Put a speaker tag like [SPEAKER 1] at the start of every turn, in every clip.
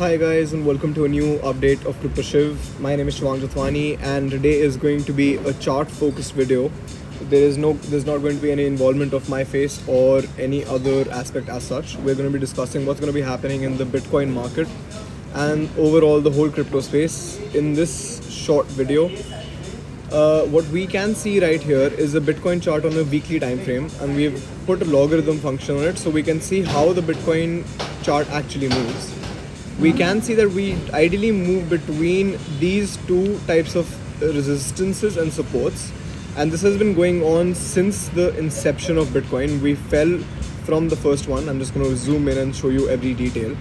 [SPEAKER 1] Hi guys, and welcome to a new update of Crypto Shiv. My name is Shivang Jathwani, and today is going to be a chart focused video. There's not going to be any involvement of my face or any other aspect as such. We're going to be discussing what's going to be happening in the Bitcoin market and overall the whole crypto space in this short video. What we can see right here is a Bitcoin chart on a weekly time frame, and we've put a logarithm function on it so we can see how the Bitcoin chart actually moves. We can see that we ideally move between these two types of resistances and supports, and this has been going on since the inception of Bitcoin. We fell from the first one. I'm just going to zoom in and show you every detail.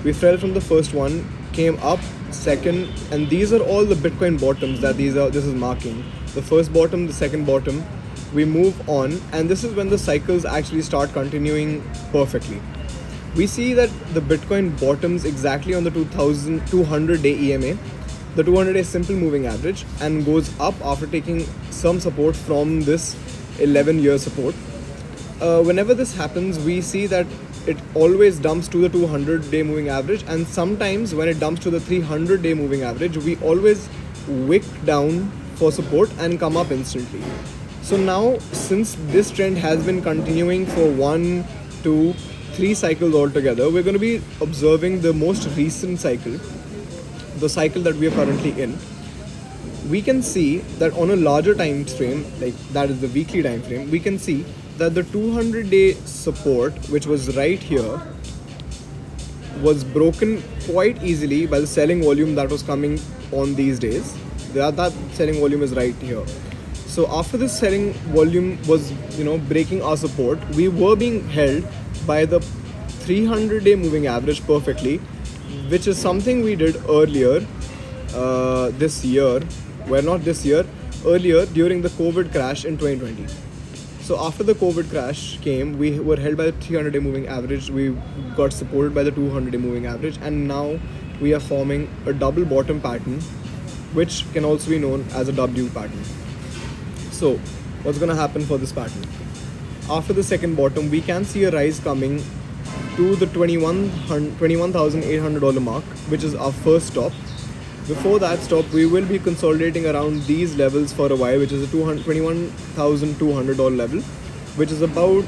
[SPEAKER 1] We fell from the first one, came up second, and these are all the Bitcoin bottoms that this is marking. The first bottom, the second bottom. We move on, and this is when the cycles actually start continuing perfectly. We see that the Bitcoin bottoms exactly on the 200-day EMA, the 200-day simple moving average, and goes up after taking some support from this 11-year support. Whenever this happens, we see that it always dumps to the 200-day moving average, and sometimes when it dumps to the 300-day moving average, we always wick down for support and come up instantly. So now, since this trend has been continuing for 1, 2, 3 cycles altogether, we're going to be observing the most recent cycle, the cycle that we are currently in. We can see that on a larger time frame, like that is the weekly time frame, we can see that the 200-day support, which was right here, was broken quite easily by the selling volume that was coming on these days. That selling volume is right here. So after this selling volume was, breaking our support, we were being held by the 300-day moving average perfectly, which is something we did earlier this year. Well, not this year, earlier during the COVID crash in 2020. So after the COVID crash came, we were held by the 300-day moving average, we got supported by the 200-day moving average, and now we are forming a double bottom pattern, which can also be known as a W pattern. So what's going to happen for this pattern? After the second bottom, we can see a rise coming to the $21,800 mark, which is our first stop. Before that stop, we will be consolidating around these levels for a while, which is a $21,200 level, which is about,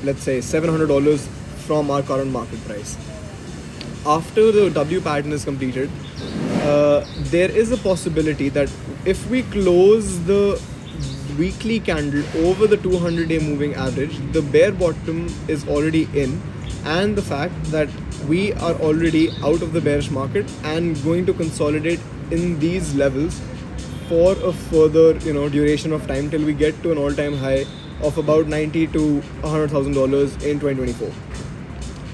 [SPEAKER 1] let's say, $700 from our current market price. After the W pattern is completed, there is a possibility that if we close the weekly candle over the 200-day moving average, the bear bottom is already in, and the fact that we are already out of the bearish market and going to consolidate in these levels for a further duration of time till we get to an all-time high of about $90,000 to $100,000 in 2024.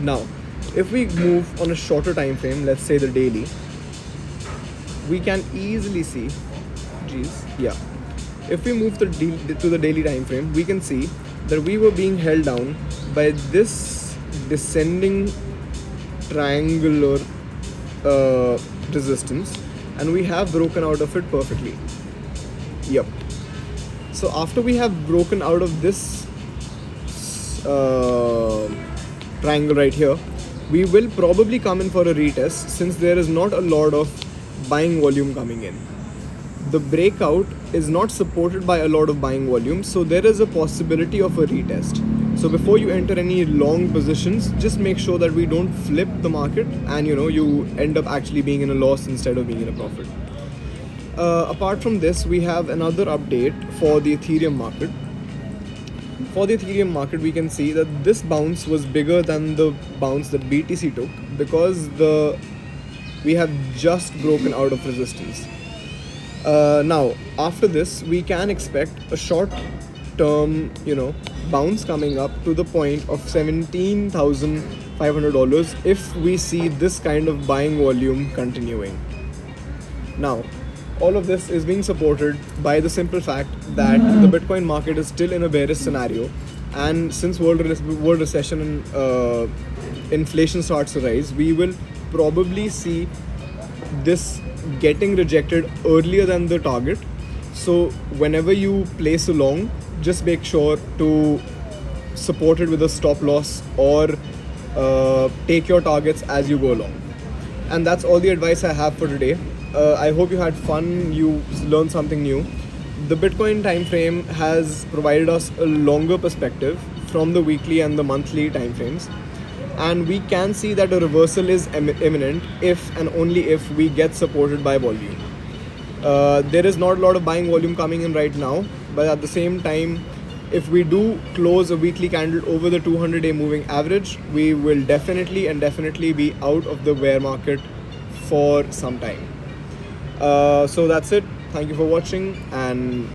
[SPEAKER 1] Now, if we move on a shorter time frame, let's say the daily, we can easily see, if we move to the daily time frame, we can see that we were being held down by this descending triangular resistance, and we have broken out of it perfectly. Yep. So after we have broken out of this triangle right here, we will probably come in for a retest since there is not a lot of buying volume coming in. The breakout is not supported by a lot of buying volume, so there is a possibility of a retest. So before you enter any long positions, just make sure that we don't flip the market and you end up actually being in a loss instead of being in a profit. Apart from this, we have another update for the Ethereum market. For the Ethereum market, we can see that this bounce was bigger than the bounce that BTC took because we have just broken out of resistance. Now, after this, we can expect a short-term, bounce coming up to the point of $17,500 if we see this kind of buying volume continuing. Now, all of this is being supported by the simple fact that the Bitcoin market is still in a bearish scenario, and since world recession and inflation starts to rise, we will probably see this getting rejected earlier than the target. So whenever you place a long, just make sure to support it with a stop loss or take your targets as you go along. And that's all the advice I have for today. I hope you had fun, you learned something new. The Bitcoin time frame has provided us a longer perspective from the weekly and the monthly time frames, and we can see that a reversal is imminent if and only if we get supported by volume. There is not a lot of buying volume coming in right now, but at the same time, if we do close a weekly candle over the 200-day moving average, we will definitely be out of the bear market for some time. So that's it. Thank you for watching, and